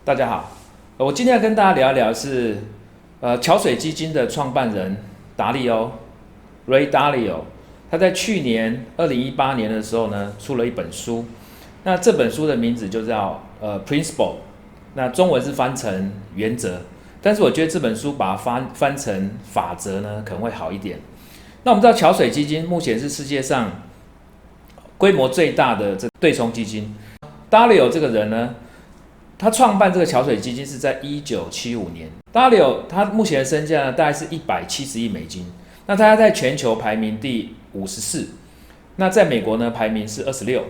大家好，我今天要跟大家聊一聊是，桥水基金的创办人达利欧 Ray Dalio， 他在去年2018年的时候呢，出了一本书。那这本书的名字就叫Principle， 那中文是翻成原则，但是我觉得这本书把它翻成法则呢，可能会好一点。那我们知道桥水基金目前是世界上规模最大的这对冲基金。Dalio 这个人呢，他创办这个桥水基金是在1975年。Dalio 他目前的身价呢，大概是170亿美金。那他在全球排名第54，那在美国呢排名是26。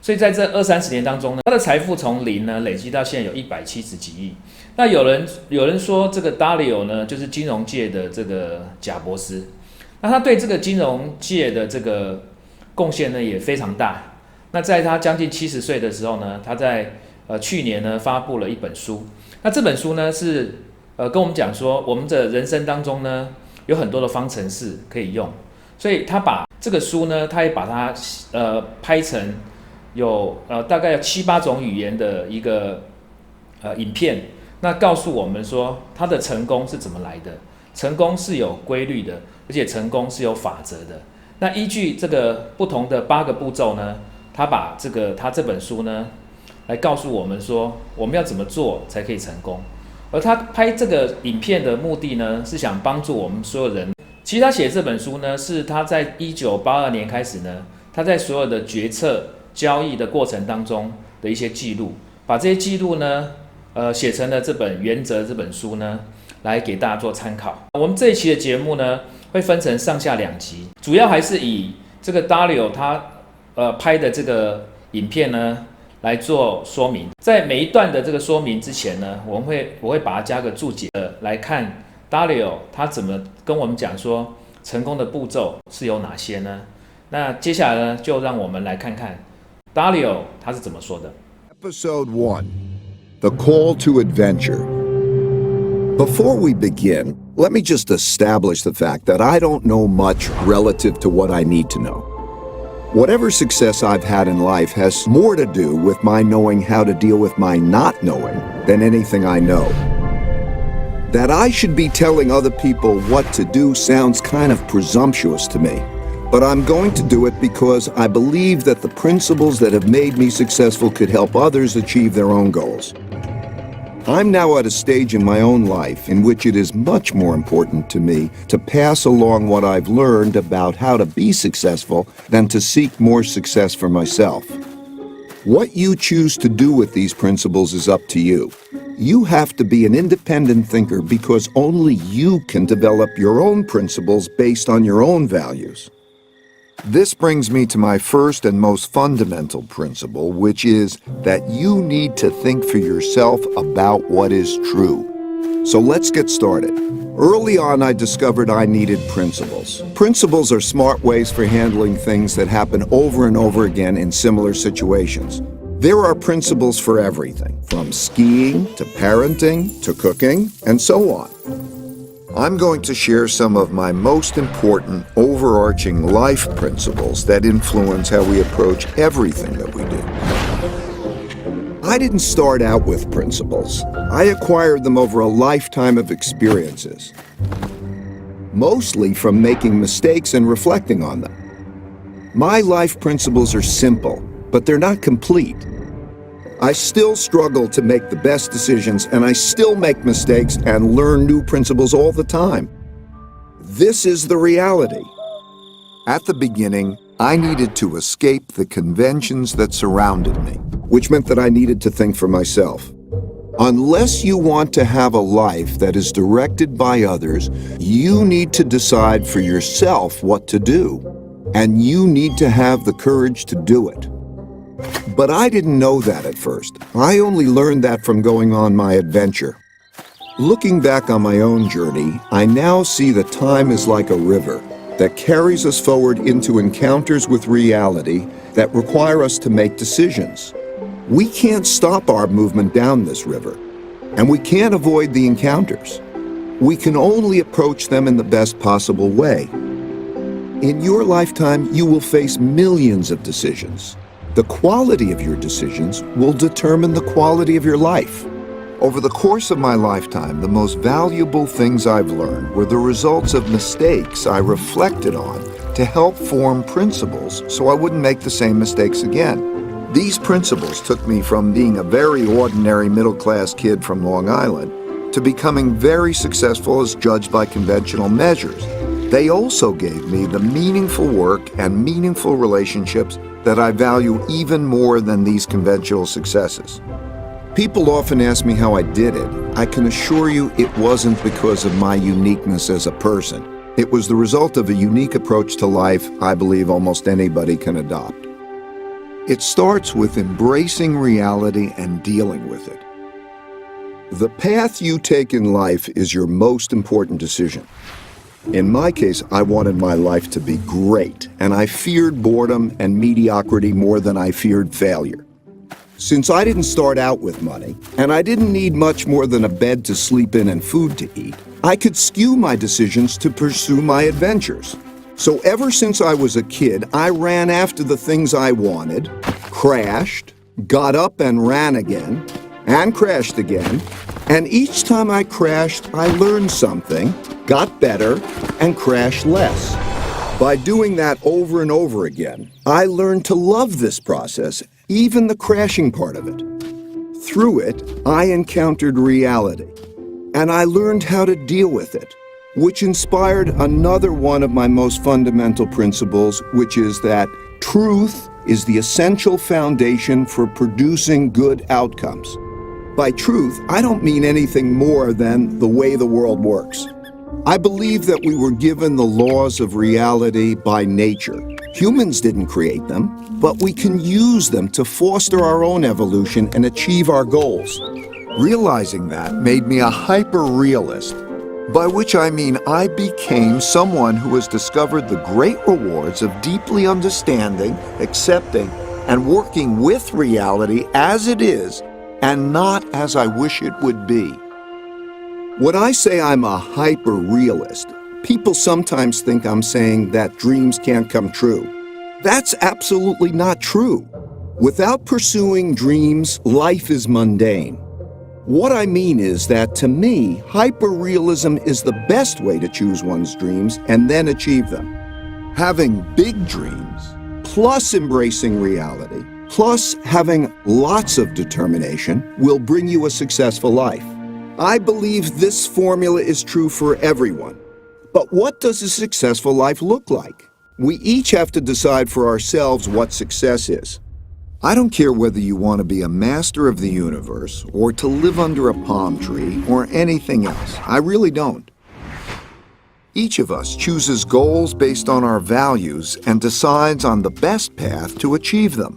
所以在这20-30年当中呢，他的财富从零呢累积到现在有170几亿。那有人说这个 Dalio 呢就是金融界的这个贾伯斯。那他对这个金融界的这个贡献呢也非常大。那在他将近70岁的时候呢，他在去年呢发布了一本书。那这本书呢是跟我们讲说，我们的人生当中呢有很多的方程式可以用，所以他把这个书呢，他也把它拍成有大概有7-8种语言的一个影片，那告诉我们说他的成功是怎么来的，成功是有规律的，而且成功是有法则的。那依据这个不同的8个步骤呢，他把他这本书呢来告诉我们说，我们要怎么做才可以成功。而他拍这个影片的目的呢，是想帮助我们所有人。其实他写这本书呢，是他在1982年开始呢，他在所有的决策交易的过程当中的一些记录，把这些记录呢，写成了这本《原则》这本书呢，来给大家做参考。我们这一期的节目呢，会分成上下2集，主要还是以这个 Dalio 他拍的这个影片呢来做说明。在每一段的这个说明之前呢，我会把它加个注解来看 Dalio 他怎么跟我们讲说成功的步骤是有哪些呢？那接下来呢，就让我们来看看 Dalio 他是怎么说的。Episode 1: The Call to Adventure. Before we begin, let me just establish the fact that I don't know much relative to what I need to know.Whatever success I've had in life has more to do with my knowing how to deal with my not knowing than anything I know. That I should be telling other people what to do sounds kind of presumptuous to me, but I'm going to do it because I believe that the principles that have made me successful could help others achieve their own goals.I'm now at a stage in my own life in which it is much more important to me to pass along what I've learned about how to be successful than to seek more success for myself. What you choose to do with these principles is up to you. You have to be an independent thinker because only you can develop your own principles based on your own values.This brings me to my first and most fundamental principle, which is that you need to think for yourself about what is true. So let's get started. Early on, I discovered I needed principles. Principles are smart ways for handling things that happen over and over again in similar situations. There are principles for everything, from skiing to parenting to cooking, and so on.I'm going to share some of my most important overarching life principles that influence how we approach everything that we do. I didn't start out with principles. I acquired them over a lifetime of experiences, mostly from making mistakes and reflecting on them. My life principles are simple, but they're not complete.I still struggle to make the best decisions, and I still make mistakes and learn new principles all the time. This is the reality. At the beginning, I needed to escape the conventions that surrounded me, which meant that I needed to think for myself. Unless you want to have a life that is directed by others, you need to decide for yourself what to do, and you need to have the courage to do it.But I didn't know that at first. I only learned that from going on my adventure. Looking back on my own journey, I now see that time is like a river that carries us forward into encounters with reality that require us to make decisions. We can't stop our movement down this river, and we can't avoid the encounters. We can only approach them in the best possible way. In your lifetime, you will face millions of decisions.The quality of your decisions will determine the quality of your life. Over the course of my lifetime, the most valuable things I've learned were the results of mistakes I reflected on to help form principles so I wouldn't make the same mistakes again. These principles took me from being a very ordinary middle-class kid from Long Island to becoming very successful as judged by conventional measures. They also gave me the meaningful work and meaningful relationships that I value even more than these conventional successes. People often ask me how I did it. I can assure you it wasn't because of my uniqueness as a person. It was the result of a unique approach to life I believe almost anybody can adopt. It starts with embracing reality and dealing with it. The path you take in life is your most important decision. In my case, I wanted my life to be great, and I feared boredom and mediocrity more than I feared failure. Since I didn't start out with money, and I didn't need much more than a bed to sleep in and food to eat, I could skew my decisions to pursue my adventures. So ever since I was a kid, I ran after the things I wanted, crashed, got up and ran again, and crashed again, and each time I crashed, I learned something, got better, and crashed less. By doing that over and over again, I learned to love this process, even the crashing part of it. Through it, I encountered reality, and I learned how to deal with it, which inspired another one of my most fundamental principles, which is that truth is the essential foundation for producing good outcomes. By truth, I don't mean anything more than the way the world works. I believe that we were given the laws of reality by nature. Humans didn't create them, but we can use them to foster our own evolution and achieve our goals. Realizing that made me a hyper-realist, by which I mean I became someone who has discovered the great rewards of deeply understanding, accepting, and working with reality as it is and not as I wish it would be. When I say I'm a hyper-realist, people sometimes think I'm saying that dreams can't come true. That's absolutely not true. Without pursuing dreams, life is mundane. What I mean is that, to me, hyper-realism is the best way to choose one's dreams and then achieve them. Having big dreams, plus embracing reality, plus having lots of determination will bring you a successful life. I believe this formula is true for everyone. But what does a successful life look like? We each have to decide for ourselves what success is. I don't care whether you want to be a master of the universe or to live under a palm tree or anything else. I really don't. Each of us chooses goals based on our values and decides on the best path to achieve them.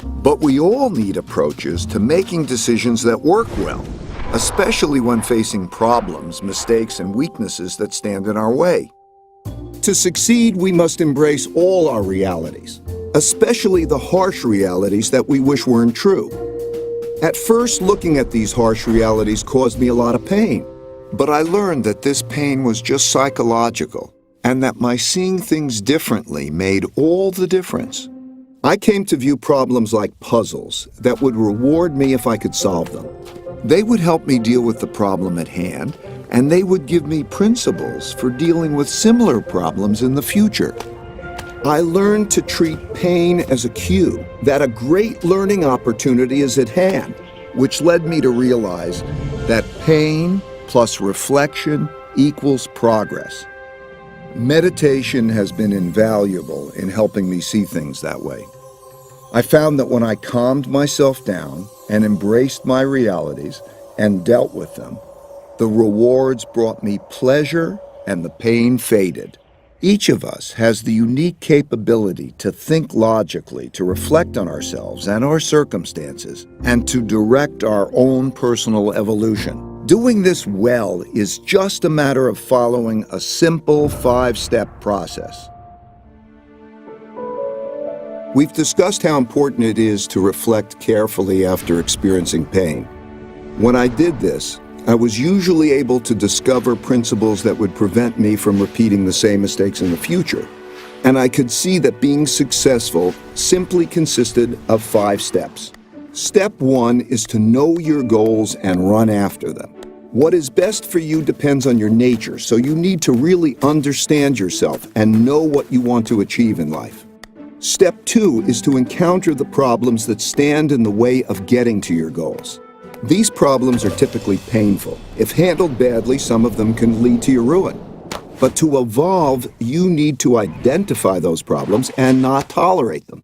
But we all need approaches to making decisions that work well, especially when facing problems, mistakes, and weaknesses that stand in our way. To succeed, we must embrace all our realities, especially the harsh realities that we wish weren't true. At first, looking at these harsh realities caused me a lot of pain, but I learned that this pain was just psychological, and that my seeing things differently made all the difference. I came to view problems like puzzles that would reward me if I could solve them. They would help me deal with the problem at hand, and they would give me principles for dealing with similar problems in the future. I learned to treat pain as a cue, that a great learning opportunity is at hand, which led me to realize that pain plus reflection equals progress. Meditation has been invaluable in helping me see things that way. I found that when I calmed myself down and embraced my realities and dealt with them, the rewards brought me pleasure and the pain faded. Each of us has the unique capability to think logically, to reflect on ourselves and our circumstances, and to direct our own personal evolution. Doing this well is just a matter of following a simple 5-step process. We've discussed how important it is to reflect carefully after experiencing pain. When I did this, I was usually able to discover principles that would prevent me from repeating the same mistakes in the future. And I could see that being successful simply consisted of 5 steps. Step 1 is to know your goals and run after them. What is best for you depends on your nature, so you need to really understand yourself and know what you want to achieve in life. Step 2 is to encounter the problems that stand in the way of getting to your goals. These problems are typically painful. If handled badly, some of them can lead to your ruin. But to evolve, you need to identify those problems and not tolerate them.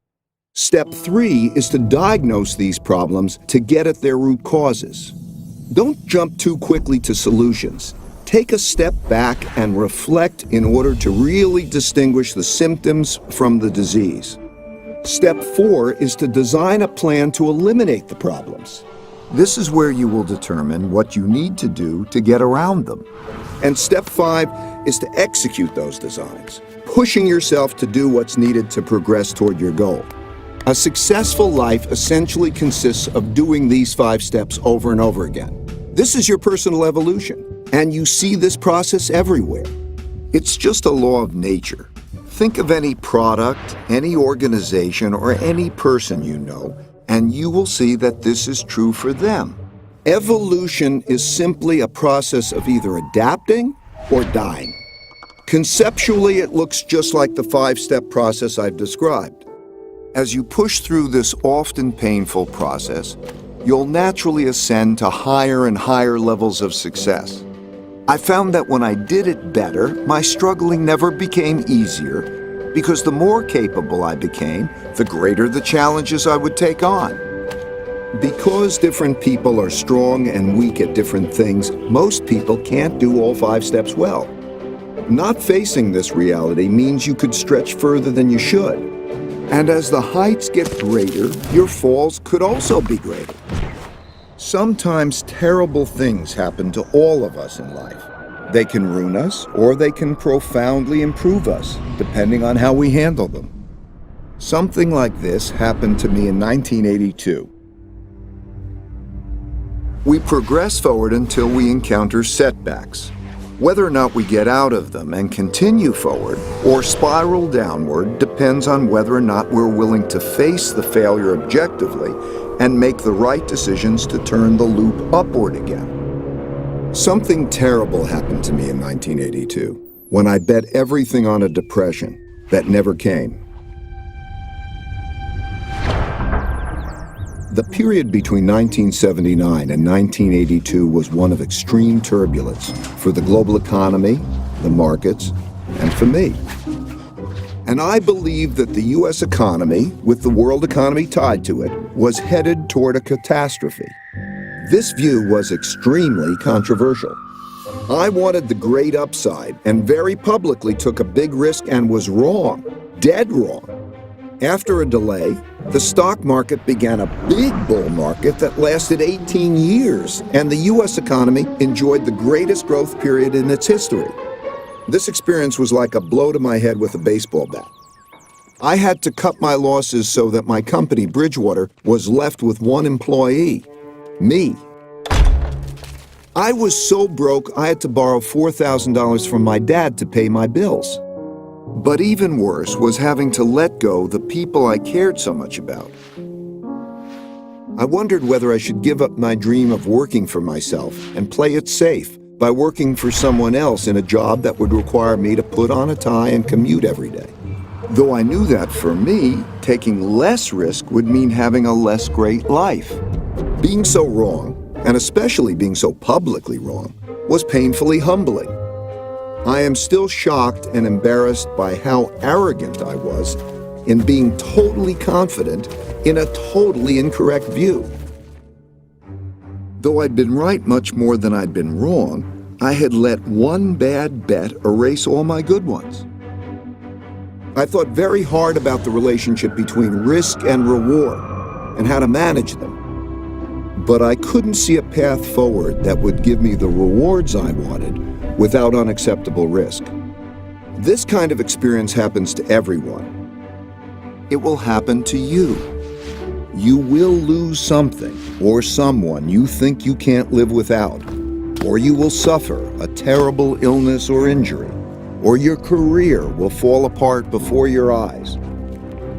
Step 3 is to diagnose these problems to get at their root causes. Don't jump too quickly to solutions. Take a step back and reflect in order to really distinguish the symptoms from the disease. Step 4 is to design a plan to eliminate the problems. This is where you will determine what you need to do to get around them. And step 5 is to execute those designs, pushing yourself to do what's needed to progress toward your goal. A successful life essentially consists of doing these 5 steps over and over again. This is your personal evolution, and you see this process everywhere. It's just a law of nature. Think of any product, any organization, or any person you know, and you will see that this is true for them. Evolution is simply a process of either adapting or dying. Conceptually, it looks just like the 5-step process I've described. As you push through this often painful process, you'll naturally ascend to higher and higher levels of success. I found that when I did it better, my struggling never became easier, because the more capable I became, the greater the challenges I would take on. Because different people are strong and weak at different things, most people can't do all 5 steps well. Not facing this reality means you could stretch further than you should. And as the heights get greater, your falls could also be greater. Sometimes terrible things happen to all of us in life. They can ruin us, or they can profoundly improve us, depending on how we handle them. Something like this happened to me in 1982. We progress forward until we encounter setbacks. Whether or not we get out of them and continue forward or spiral downward depends on whether or not we're willing to face the failure objectively and make the right decisions to turn the loop upward again. Something terrible happened to me in 1982 when I bet everything on a depression that never came. The period between 1979 and 1982 was one of extreme turbulence for the global economy, the markets, and for me. And I believed that the U.S. economy, with the world economy tied to it, was headed toward a catastrophe. This view was extremely controversial. I wanted the great upside and very publicly took a big risk and was wrong, dead wrong. After a delay, the stock market began a big bull market that lasted 18 years, and the U.S. economy enjoyed the greatest growth period in its history. This experience was like a blow to my head with a baseball bat. I had to cut my losses so that my company, Bridgewater, was left with one employee, me. I was so broke I had to borrow $4,000 from my dad to pay my bills. But even worse was having to let go the people I cared so much about. I wondered whether I should give up my dream of working for myself and play it safe by working for someone else in a job that would require me to put on a tie and commute every day. Though I knew that for me, taking less risk would mean having a less great life. Being so wrong, and especially being so publicly wrong, was painfully humbling. I am still shocked and embarrassed by how arrogant I was in being totally confident in a totally incorrect view. Though I'd been right much more than I'd been wrong, I had let one bad bet erase all my good ones. I thought very hard about the relationship between risk and reward and how to manage them. But I couldn't see a path forward that would give me the rewards I wanted without unacceptable risk. This kind of experience happens to everyone. It will happen to you. You will lose something or someone you think you can't live without, or you will suffer a terrible illness or injury, or your career will fall apart before your eyes.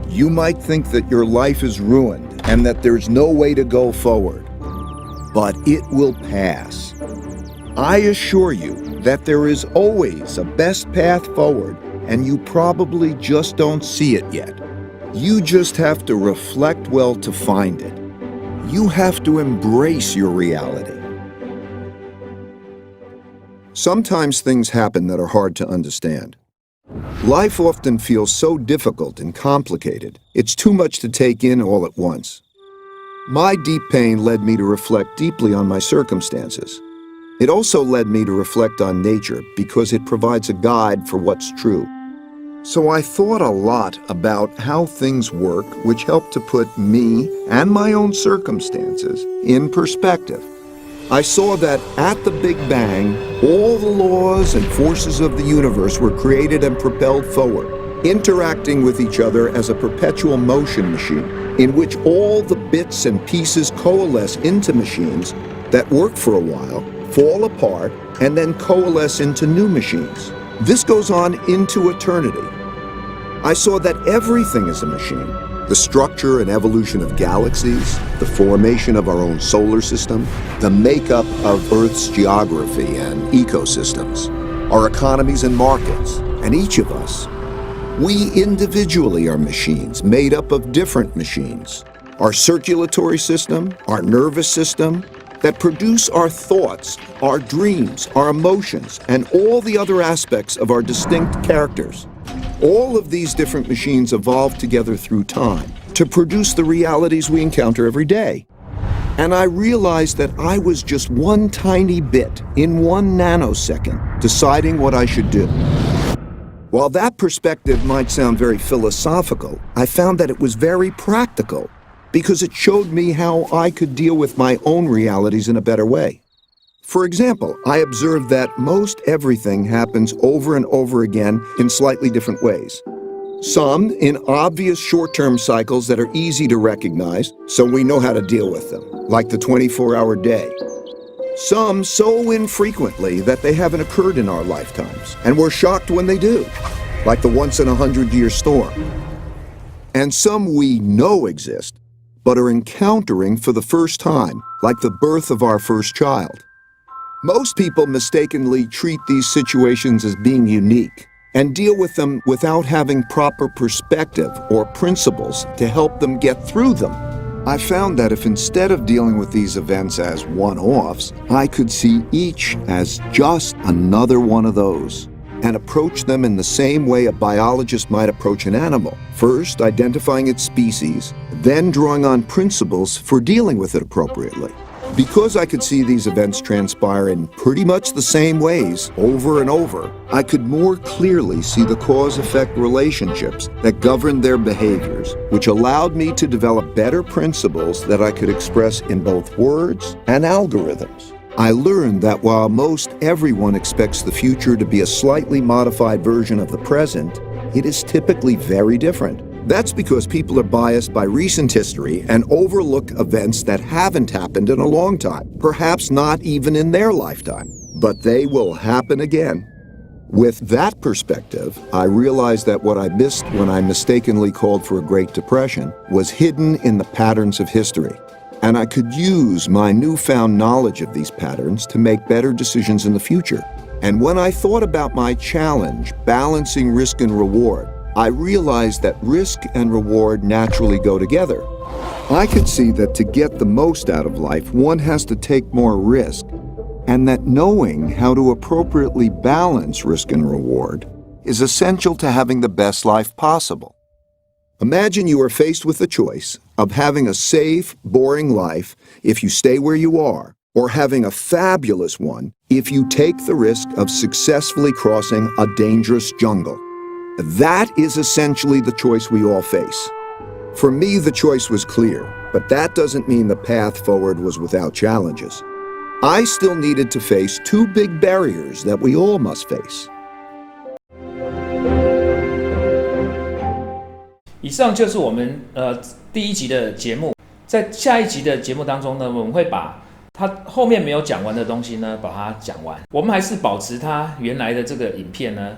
You might think that your life is ruined and that there's no way to go forward. But it will pass. I assure you that there is always a best path forward, and you probably just don't see it yet. You just have to reflect well to find it. You have to embrace your reality. Sometimes things happen that are hard to understand. Life often feels so difficult and complicated. It's too much to take in all at once. My deep pain led me to reflect deeply on my circumstances. It also led me to reflect on nature because it provides a guide for what's true. So I thought a lot about how things work, which helped to put me and my own circumstances in perspective. I saw that at the Big Bang, all the laws and forces of the universe were created and propelled forward, interacting with each other as a perpetual motion machine, in which all the bits and pieces coalesce into machines that work for a while, fall apart, and then coalesce into new machines. This goes on into eternity. I saw that everything is a machine. The structure and evolution of galaxies, the formation of our own solar system, the makeup of Earth's geography and ecosystems, our economies and markets, and each of us. We individually are machines made up of different machines. Our circulatory system, our nervous system, that produce our thoughts, our dreams, our emotions, and all the other aspects of our distinct characters. All of these different machines evolve together through time to produce the realities we encounter every day. And I realized that I was just one tiny bit in 1 nanosecond deciding what I should do. While that perspective might sound very philosophical, I found that it was very practical because it showed me how I could deal with my own realities in a better way. For example, I observed that most everything happens over and over again in slightly different ways. Some in obvious short-term cycles that are easy to recognize, so we know how to deal with them, like the 24-hour day. Some so infrequently that they haven't occurred in our lifetimes, and we're shocked when they do, like the once-in-a-100-year storm. And some we know exist, but are encountering for the first time, like the birth of our first child. Most people mistakenly treat these situations as being unique and deal with them without having proper perspective or principles to help them get through them. I found that if instead of dealing with these events as one-offs, I could see each as just another one of those and approach them in the same way a biologist might approach an animal, first identifying its species, then drawing on principles for dealing with it appropriately. Because I could see these events transpire in pretty much the same ways over and over, I could more clearly see the cause-effect relationships that governed their behaviors, which allowed me to develop better principles that I could express in both words and algorithms. I learned that while most everyone expects the future to be a slightly modified version of the present, it is typically very different. That's because people are biased by recent history and overlook events that haven't happened in a long time, perhaps not even in their lifetime, but they will happen again. With that perspective, I realized that what I missed when I mistakenly called for a Great Depression was hidden in the patterns of history, and I could use my newfound knowledge of these patterns to make better decisions in the future. And when I thought about my challenge, balancing risk and reward, I realized that risk and reward naturally go together. I could see that to get the most out of life, one has to take more risk, and that knowing how to appropriately balance risk and reward is essential to having the best life possible. Imagine you are faced with the choice of having a safe, boring life if you stay where you are, or having a fabulous one if you take the risk of successfully crossing a dangerous jungle. That is essentially the choice we all face. For me, the choice was clear, but that doesn't mean the path forward was without challenges. I still needed to face 2 big barriers that we all must face. 以上就是我们第1集的节目。在下一集的节目当中呢，我们会把他后面没有讲完的东西呢，把它讲完。我们还是保持他原来的这个影片呢。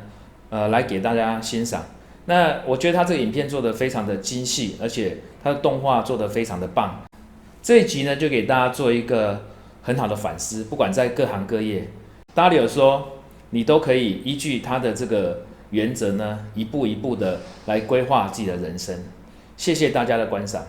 来给大家欣赏。那我觉得他这个影片做得非常的精细，而且他的动画做得非常的棒。这一集呢，就给大家做一个很好的反思，不管在各行各业，Dalio说你都可以依据他的这个原则呢，一步一步的来规划自己的人生。谢谢大家的观赏。